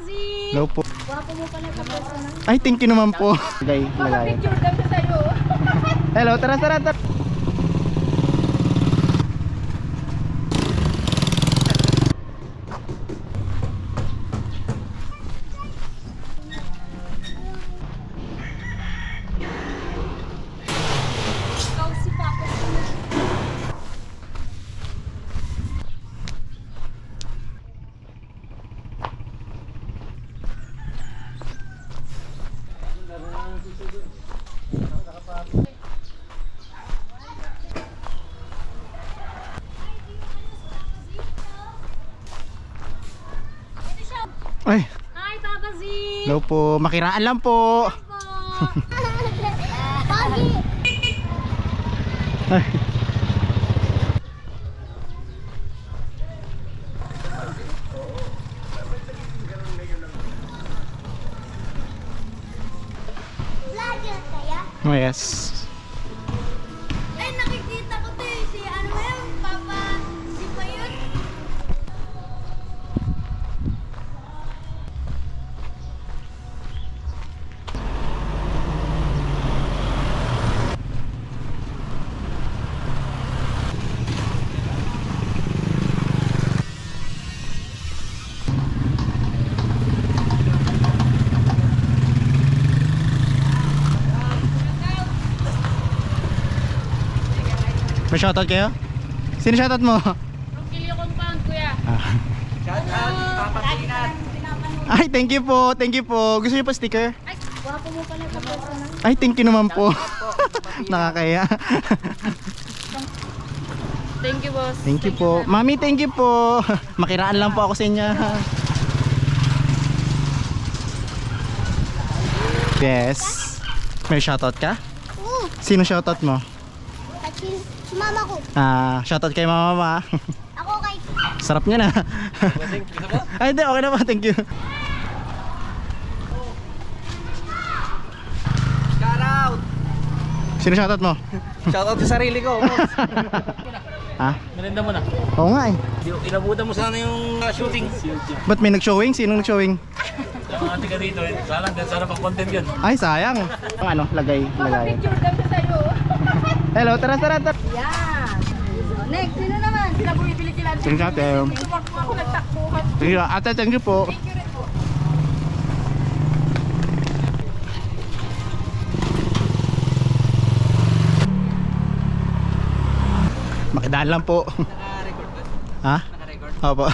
Z! Hello po. Wapo mo pala sa personal. Ay, thank you naman po. Lagay, lagay. Picture daw siya sa'yo. Hello, tara, tara, tara. Ikaw si Papa. Ay, Hi, Papa Z! hello po. Makiraan lang po. Pogi! Ay. Vlogger kaya? Oh, yes. Ay, nakikita ko to eh. Si ano ba yun? Papa, si Mayun. May shoutout kayo? Sino shoutout mo? Rogelio Compound, kuya. Ay, thank you po. Thank you po. Gusto niyo po sticker? Ay, wapo mo pala sa personal. Ay, thank you naman po. Nakakaya. Thank you, boss. Thank you po. Mami, thank you po. Makiraan lang po ako sa inyo. Yes. May shoutout ka? Oo, Sino shoutout mo? kasi mama ko. Shoutout kay mama. Ako kay... Sarap niya na. Ay, hindi. Okay na po. Thank you. Shoutout! Sino shoutout mo? Shoutout sa sarili ko. Ha? Merenda mo na. Oo nga eh. Inabutan mo sana yung shooting. Ba't may nag-showing? Sino nag-showing? Yung ate ka dito, sana pang-content yun. Ay, sayang. Ang ano, lagay, lagay. Picture daw siya sa'yo. Hello, tara, tara, tara. Yan. So, next, sino naman? Sila bumibili kila. Thank you, ate. Tumakbo ako, nagtakbuhan. Thank you, ate, thank you po. Thank you rin po. Makidaan lang po. Naka-record ba? Ha? Naka-record? Opo.